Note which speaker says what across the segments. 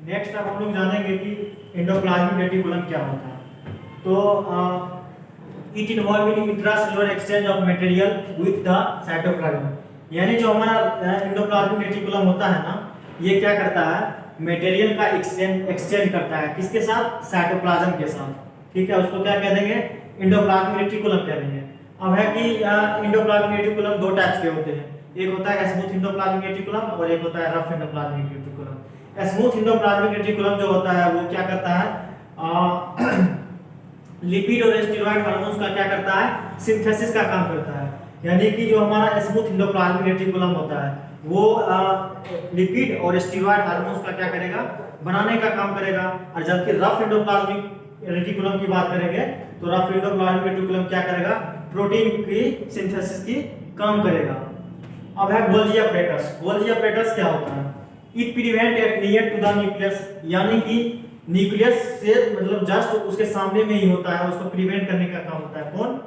Speaker 1: Next अब हम लोग जानेंगे कि एंडोप्लाज्मिक रेटिकुलम क्या होता है। तो it involve in intracellular exchange of material with the cytoplasm, यानी जो हमारा एंडोप्लाज्मिक रेटिकुलम होता है ना, ये क्या करता है, मटेरियल का एक्सचेंज करता है, किसके साथ, साइटोप्लाज्म के साथ। ठीक है, उसको क्या कह देंगे, एंडोप्लाज्मिक रेटिकुलम कह देंगे। अब है कि एंडोप्लाज्मिक रेटिकुलम दो टाइप्स के होते हैं, एक होता है स्मूथ एंडोप्लाज्मिक रेटिकुलम और एक होता है rough endoplasmic reticulum. Smooth endoplasmic reticulum जो होता है वो क्या करता है, लिपिड और स्टेरॉइड हार्मोन्स का क्या करता है, सिंथेसिस का काम करता है। यानी कि जो हमारा स्मूथ एंडोप्लाज्मिक रेटिकुलम होता है वो लिपिड और स्टेरॉइड हार्मोन्स का क्या करेगा, बनाने का काम करेगा। और जबकि रफ एंडोप्लाज्मिक रेटिकुलम की बात करेंगे तो रफ एंडोप्लाज्मिक रेटिकुलम क्या करेगा, प्रोटीन की सिंथेसिस की काम करेगा। अब है गोल्जी apparatus। गोल्जी apparatus क्या होता है, it prevent at near to the nucleus, यानी कि न्यूक्लियस से मतलब जस्ट उसके सामने में ही होता है, उसको प्रिवेंट करने का काम होता है। कौन,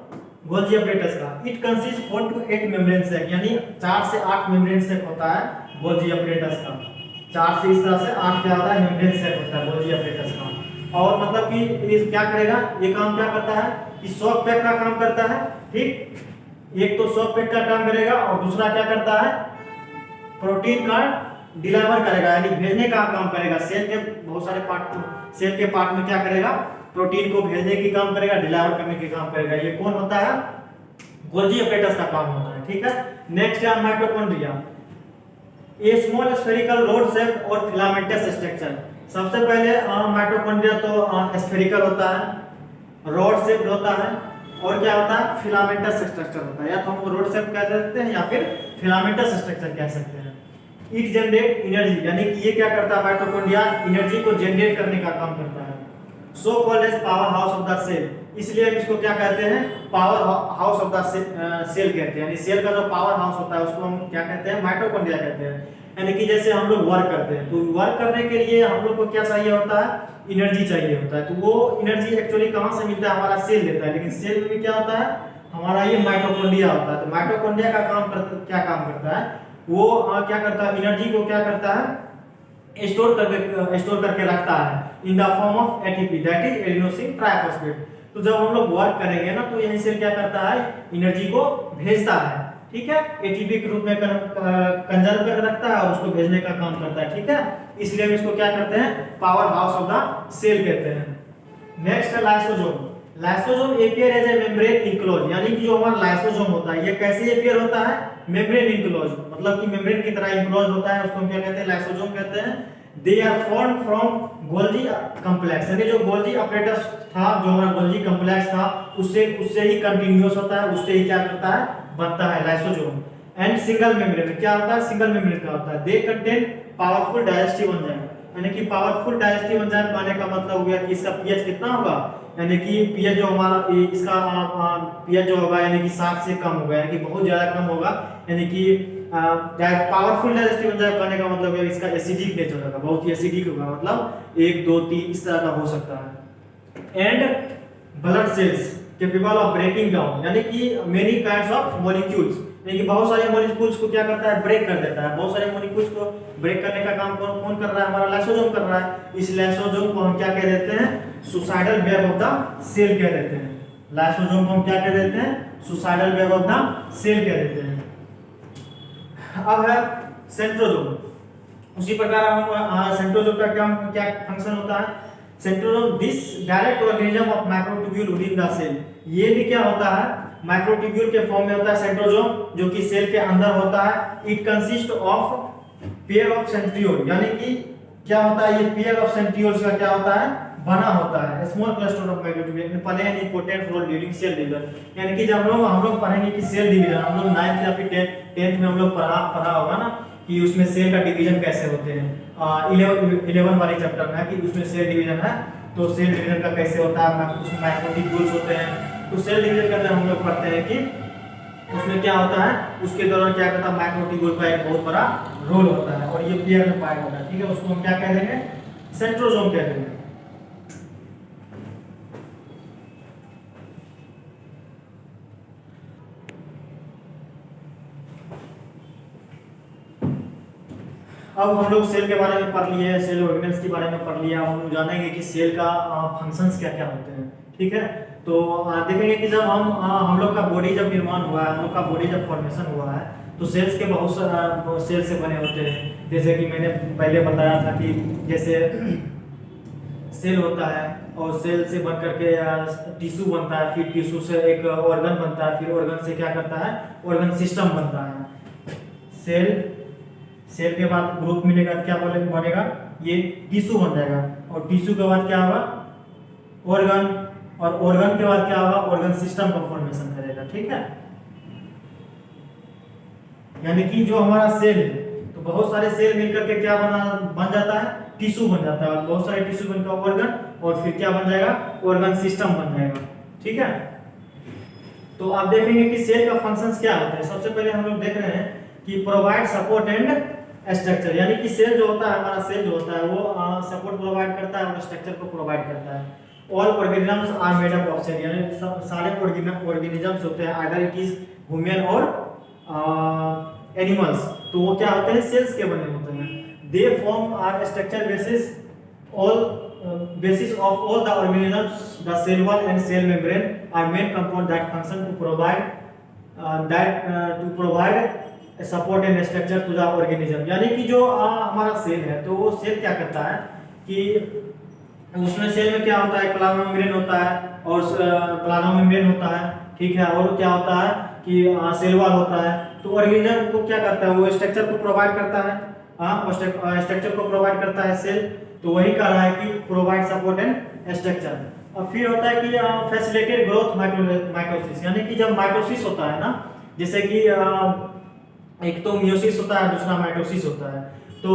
Speaker 1: गोल्जी apparatus का। इट कंसिस्ट 4 to 8 मेम्ब्रेन सेक, यानी 4 से 8 मेम्ब्रेन सेक होता है गोल्जी apparatus का। 4 से इस तरह से 8 क्या होता है, मेम्ब्रेन सेक होता है गोल्जी apparatus का। और मतलब कि ये क्या करेगा, ये काम क्या करता है कि शॉक पैक का काम करता है। ठीक, एक तो शॉक पैक का काम करेगा और दूसरा क्या करता है, प्रोटीन का डिलीवर करेगा, यानी भेजने का काम करेगा। सेल के बहुत सारे पार्ट, सेल के पार्ट में क्या करेगा, प्रोटीन को भेजने की काम करेगा, डिलीवर करने की काम करेगा। ये कौन होता है, गोल्जी apparatus का काम होता है। ठीक है, नेक्स्ट है माइटोकॉन्ड्रिया। ए स्मॉल स्फेरिकल रोड शेप और फिलामेंटस स्ट्रक्चर। सबसे पहले माइटोकॉन्ड्रिया तो स्फेरिकल होता है, रॉड शेप होता है, और क्या होता है, फिलामेंटस स्ट्रक्चर होता है। या तो हम रोड शेप कह सकते हैं या फिर फिलामेंटस स्ट्रक्चर कह सकते हैं। इट जनरेट एनर्जी, यानी कि ये क्या करता है, माइटोकॉन्ड्रिया एनर्जी को जनरेट करने का काम करता है। So called as power house of the cell, इसलिए हम इसको क्या कहते हैं, power house of the cell कहते हैं। यानी सेल का जो पावर हाउस होता है उसको हम क्या कहते हैं, माइटोकॉन्ड्रिया कहते हैं। यानी कि जैसे हम लोग वर्क करते हैं तो वर्क करने के लिए हम लोग को क्या चाहिए होता है, एनर्जी चाहिए होता है। तो वो एनर्जी एक्चुअली कहां से मिलता है, हमारा सेल देता है। लेकिन सेल में क्या होता है, हमारा ये माइटोकॉन्ड्रिया होता है। तो माइटोकॉन्ड्रिया का काम क्या काम करता है, वो क्या करता है, एनर्जी को क्या करता है, स्टोर करके रखता है in the form of ATP, that is adenosine triphosphate. तो जब हम लोग वर्क करेंगे ना तो यहीं से क्या करता है, एनर्जी को भेजता है। ठीक है, एटीपी के रूप में कंजर्व कर रखता है और उसको भेजने का काम करता है। ठीक है, इसलिए हम इसको क्या करते हैं, power house of the cell कहते हैं। नेक्स्ट है lysosome. Lysosome appear as a membrane enclose, यानी कि जो हमारा लाइसोसोम होता है ये कैसे एपियर होता है, मेम्ब्रेन इनक्लोज, मतलब कि मेम्ब्रेन की तरह इनक्लोज होता है, उसको हम क्या कहते हैं, लाइसोसोम कहते हैं। They are formed from Golgi complex, यानी जो गोल्जी apparatus था, जो हमारा गोल्जी कॉम्प्लेक्स था, उससे ही कंटीन्यूअस होता है, उससे ही क्या करता है, बनता है लाइसोसोम। एंड सिंगल मेम्ब्रेन, क्या होता है, सिंगल मेम्ब्रेन का होता है। They contain powerful digestive enzyme, यानी कि पावरफुल डाइजेस्टिव एंजाइम कहने का मतलब हो गया कि इसका पीएच कितना होगा, यानी कि पीएच जो हमारा इसका पीएच जो होगा यानी कि 7 से कम होगा, यानी कि बहुत ज्यादा कम होगा। यानी कि पावरफुल डाइजेस्टिव एंजाइम कहने का मतलब है इसका एसिडिक नेचर होगा, बहुत ही एसिडिक होगा, मतलब 1 2 3 इस तरह का हो सकता है। And blood cells capable of breaking down, यानी कि मेनी काइंड्स ऑफ मॉलिक्यूल्स, यानी कि बहुत सारे मॉलिक्यूल्स को क्या करता है, ब्रेक कर देता है। बहुत सारे मॉलिक्यूल्स को ब्रेक करने का काम कौन कर रहा है, हमारा लाइसोसोम कर रहा है। इस लाइसोसोम को हम क्या कह देते हैं, suicidal web of the cell कह देते हैं। लाइसोसोम को हम क्या कह देते हैं, suicidal web of the cell कह देते हैं। अब है सेंट्रोसोम, उसी प्रकार हम सेंट्रोसोम का क्या फंक्शन होता है। Centrosome this direct organism of microtubule within the cell, ये भी क्या होता है, माइक्रोट्यूब्यूल के फॉर्म में होता है सेंट्रोसोम, जो कि सेल के अंदर होता है। It consist of pair of centriole, यानी कि क्या होता है, ये पेयर ऑफ सेंट्रियोल्स का क्या होता है, बना होता है। Small cluster of microtubule play an important role during cell division, यानी कि जब हम लोग पढ़ेंगे कि सेल डिवीजन, हम लोग 9th या फिर 10th में हम लोग पढ़ा होगा ना कि उसमें सेल का डिवीजन कैसे होते हैं। 11 वाले चैप्टर में है कि उसमें सेल डिवीजन है, तो सेल डिवीजन का कैसे होता है, उसमें माइक्रोट्यूब्यूल्स होते हैं। तो सेल डिवीजन के अंदर हम लोग पढ़ते हैं कि उसमें क्या होता है, उसके दौरान क्या करता है, माइक्रोट्यूब्यूल का एक बहुत बड़ा रोल होता है और ये पेयर में पाया होता है। ठीक है, उसको हम क्या कह देंगे, सेंट्रोसोम कह देंगे। अब हम लोग सेल के बारे में पढ़ लिए, सेल ऑर्गेनेल्स के बारे में पढ़ लिया। अब हम जानेंगे कि सेल का फंक्शंस क्या क्या होते हैं। ठीक है, तो देखेंगे कि जब हम लोग का बॉडी जब निर्माण हुआ है, हम लोग का बॉडी जब फॉर्मेशन हुआ है, तो सेल्स के बहुत सारा सेल से बने होते हैं। जैसे कि मैंने पहले बताया था कि जैसे सेल होता है और सेल से बन करके टिश्यू बनता है, फिर टिश्यू से एक ऑर्गन बनता है, फिर ऑर्गन से क्या करता है, ऑर्गन सिस्टम बनता है। सेल सेल के बाद ग्रुप मिलेगा तो क्या बनेगा, ये टिश्यू बन जाएगा। और टिश्यू के बाद क्या होगा, ऑर्गन, और ऑर्गन के बाद क्या होगा, ऑर्गन सिस्टम का फॉर्मेशन करेगा। ठीक है, यानी कि जो हमारा सेल है, तो बहुत सारे सेल मिलकर के क्या बन जाता है, टिश्यू बन जाता है। और बहुत सारे टिश्यू बनकर ऑर्गन, और फिर क्या बन जाएगा, ऑर्गन सिस्टम बन जाएगा। ठीक है, तो आप देखेंगे कि सेल का फंक्शंस क्या होते हैं। सबसे पहले हम लोग देख रहे हैं कि प्रोवाइड सपोर्ट एंड स्ट्रक्चर, यानी कि सेल जो होता है, हमारा सेल जो होता है वो सपोर्ट प्रोवाइड करता है और स्ट्रक्चर को प्रोवाइड करता है। All organisms are made up of cell, यानी सारे ऑर्गेनिजम्स होते हैं, आइदर इट इज ह्यूमन और एनिमल्स, तो वो क्या होते हैं, सेल्स के बने होते हैं। They form are structure basis of all the organisms. The cell wall and cell membrane are main component that function to provide a support and structure to the organism। यानी कि जो हमारा सेल है, तो वो सेल क्या करता है कि उसमें सेल में क्या होता है, प्लाज्मा मेम्ब्रेन होता है, और प्लाज्मा मेम्ब्रेन होता है। ठीक है, और क्या होता है कि सेल वॉल होता है। तो ऑर्गेनिज्म को क्या करता है, वो स्ट्रक्चर को प्रोवाइड करता है, स्ट्रक्चर को प्रोवाइड करता है सेल। तो वही कह रहा है कि प्रोवाइड सपोर्ट एंड स्ट्रक्चर। और फिर होता है कि फैसिलिटेट ग्रोथ माइटोसिस, यानी कि जब माइटोसिस होता है ना, जैसे कि एक तो मियोसिस होता है, दूसरा माइटोसिस होता है। तो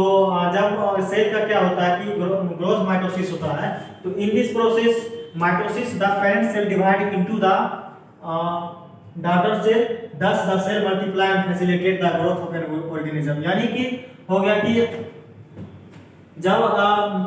Speaker 1: जब सेल का क्या होता है कि ग्रोथ माइटोसिस होता है, तो in this process mitosis the parent cell divide into the daughter cell, thus the cell multiply and facilitate the growth of an organism। यानी कि हो गया कि जब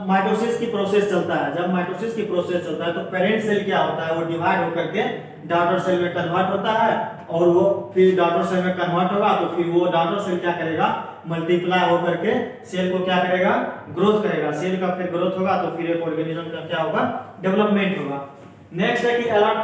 Speaker 1: माइटोसिस की प्रोसेस चलता है, जब माइटोसिस की प्रोसेस चलता है, तो पेरेंट सेल क्या होता है, वो डिवाइड होकर के डॉटर सेल में कन्वर्ट होता है, और वो फिर डॉटर सेल में कन्वर्ट होगा, तो फिर वो डॉटर सेल क्या करेगा, मल्टीप्लाई होकर के सेल को क्या करेगा, ग्रोथ करेगा। सेल का फिर ग्रोथ होगा, तो फिर एक ऑर्गेनिज्म का क्या होगा, डेवलपमेंट होगा। नेक्स्ट है कि अलॉट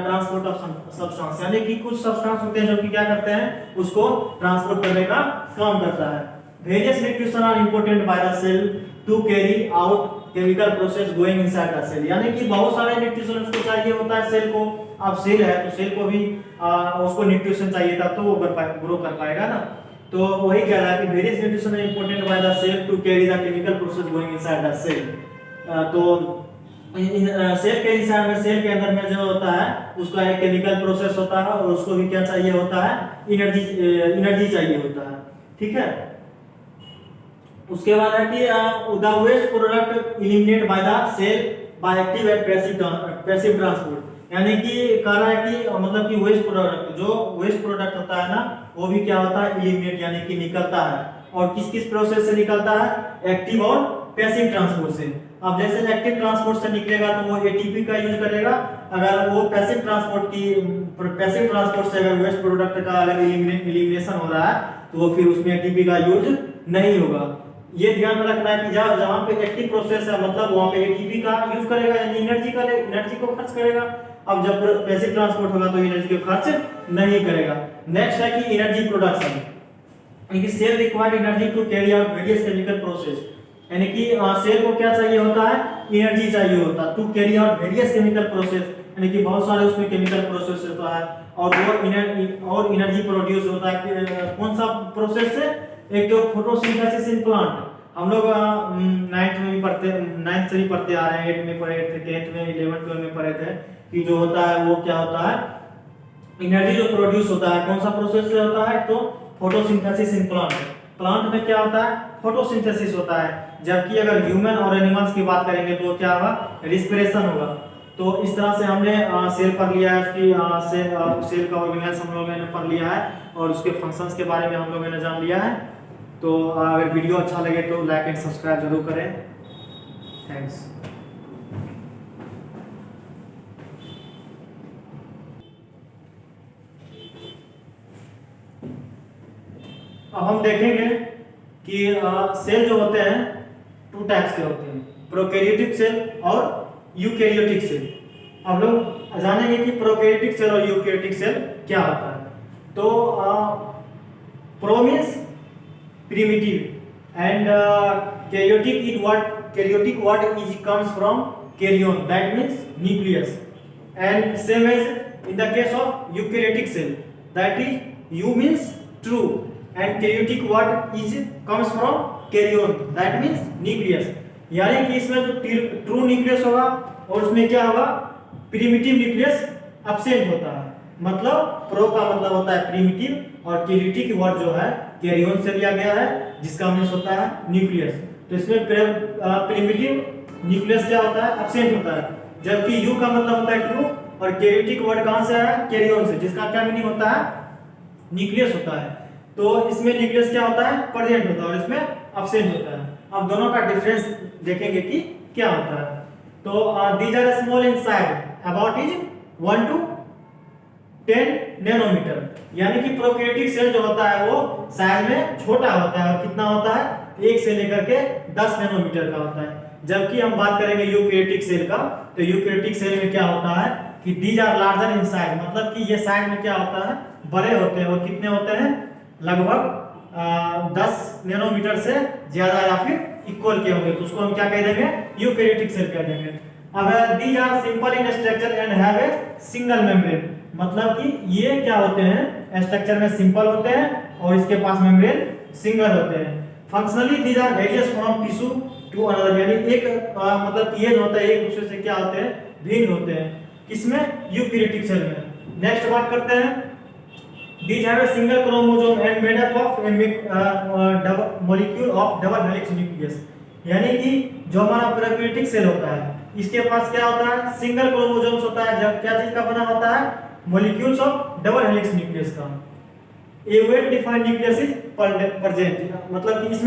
Speaker 1: ट्रांसपोर्ट ऑफ सब्सटेंस, यानी कि कुछ सब्सटेंस होते हैं जो कि क्या करते हैं, उसको ट्रांसपोर्ट करने का काम करता है। Various nutrition are important by the cell to carry out chemical process going inside the cell, यानी कि बहुत सारे न्यूट्रिशन उसको चाहिए होता है सेल को। अब सेल है तो सेल को भी उसको न्यूट्रिशन चाहिए था, तो वो ग्रो कर पाएगा ना। तो वही कह रहा है कि various nutrition are important by the cell to carry the chemical process going inside the cell. तो सेल के इंसाइड में, सेल के अंदर में जो होता है, उसका एक केमिकल प्रोसेस होता है, और उसको भी क्या चाहिए होता है, एनर्जी चाहिए होता है। ठीक है, उसके बाद है कि the waste product eliminate by the cell by active and passive transport, यानी कि कह रहा है कि मतलब कि वेस्ट प्रोडक्ट, जो वेस्ट प्रोडक्ट होता है ना, वो भी क्या होता है, एलिमिनेट, यानी कि निकलता है। और किस किस प्रोसेस से निकलता है, एक्टिव और पैसिव ट्रांसपोर्ट से। अब जैसे एक्टिव ट्रांसपोर्ट से निकलेगा तो वो एटीपी का यूज करेगा। अगर वो पैसिव ट्रांसपोर्ट से अगर वेस्ट प्रोडक्ट का अगर एलिमिनेशन हो रहा है, तो वो फिर उसमें एटीपी का यूज नहीं होगा। ये ध्यान में रखना है कि जहां पे एक्टिव प्रोसेस है, मतलब वहां पे एटीपी का यूज करेगा, यानी एनर्जी को खर्च करेगा। अब जब पैसिव ट्रांसपोर्ट होगा तो एनर्जी को खर्च नहीं करेगा। नेक्स्ट है कि एनर्जी प्रोडक्शन, यानी कि cell required energy to carry out various chemical process, यानी कि सेल को क्या चाहिए होता है, एनर्जी चाहिए होता है, to carry out various chemical process, यानी कि बहुत सारे उसमें केमिकल प्रोसेस होता है, और वो एनर्जी प्रोड्यूस होता है। कौन सा प्रोसेस से, एक तो फोटोसिंथेसिस इन प्लांट। हम लोग 9th में भी पढ़ते, 9th से भी पढ़ते आ रहे हैं, 8th में पढ़े थे, 10th में, 11th 12 में पढ़े थे कि जो होता है वो क्या होता है, एनर्जी जो प्रोड्यूस होता है, कौन सा प्रोसेस से होता है, तो फोटोसिंथेसिस इन प्लांट। प्लांट में क्या होता है, फोटोसिंथेसिस होता है। जबकि अगर ह्यूमन और एनिमल्स की बात करेंगे तो क्या होगा, रिस्पिरेशन होगा। तो इस तरह से हमने सेल पढ़ लिया है, उसकी सेल का ऑर्गेनेल्स हम लोगों ने पढ़ लिया है, और उसके फंक्शंस के बारे में हम लोगों ने जान लिया है। तो अगर वीडियो अच्छा लगे तो लाइक एंड सब्सक्राइब जरूर करें। थैंक्स। अब हम देखेंगे कि सेल जो होते हैं टू टाइप्स के होते हैं, प्रोकैरियोटिक सेल और यूकैरियोटिक सेल। अब लोग जानेंगे कि प्रोकैरियोटिक सेल और यूकैरियोटिक सेल क्या होता है। तो pro means primitive and karyotic word is comes from karyon, that means nucleus, and same as in the case of eukaryotic cell, that is eu means true and karyotic word is comes from karyon, that means nucleus. यानी कि इसमें जो true nucleus होगा और उसमें क्या होगा, primitive nucleus absent होता है। मतलब प्रो का मतलब होता है प्रिमिटिव और कैरियोटिक वर्ड जो है कैरियन से लिया गया है जिसका मीन्स होता है न्यूक्लियस। तो इसमें प्रिमिटिव न्यूक्लियस क्या होता है, एब्सेंट होता है, जबकि यू का मतलब होता है ट्रू और कैरियोटिक वर्ड कहां से आया, कैरियन से, जिसका क्या मीनिंग होता है, न्यूक्लियस होता है। तो इसमें न्यूक्लियस क्या होता है, प्रेजेंट होता है, और इसमें एब्सेंट होता है। अब दोनों का डिफरेंस देखेंगे कि क्या होता है। तो these are small in size, about is 1 to 10 nanometer. यानी कि प्रोकैरियोटिक सेल जो होता है वो साइज में छोटा होता है, और कितना होता है, 1 से लेकर के 10 नैनोमीटर का होता है। जबकि हम बात करेंगे यूकैरियोटिक सेल का, तो यूकैरियोटिक सेल में क्या होता है कि these are larger in size, मतलब कि ये साइज में क्या होता है, बड़े होते हैं, और कितने होते हैं, लगभग 10 नैनोमीटर से ज्यादा या फिर इक्वल के होंगे, तो उसको हम क्या कह देंगे, यूकैरियोटिक सेल कह देंगे। अब these are simple in structure and have a single membrane, मतलब कि ये क्या होते हैं, स्ट्रक्चर में सिंपल होते हैं और इसके पास मेम्ब्रेन सिंगल होते हैं। Functionally these are various from tissue to another, यानी एक मतलब कि ये जो होता है एक दूसरे से क्या होते हैं, भिन्न होते हैं, किसमें, यूकैरियोटिक सेल में। नेक्स्ट बात करते हैं, these have a single chromosome and made up of a molecule of double helix nucleus। यानी कि जो हमारा प्रोकैरियोटिक सेल होता है इसके पास क्या होता है, सिंगल क्रोमोसोम्स होता है, जब क्या चीज का बना होता है, molecules of double helix nucleus का। A well defined nucleus is present, मतलब कि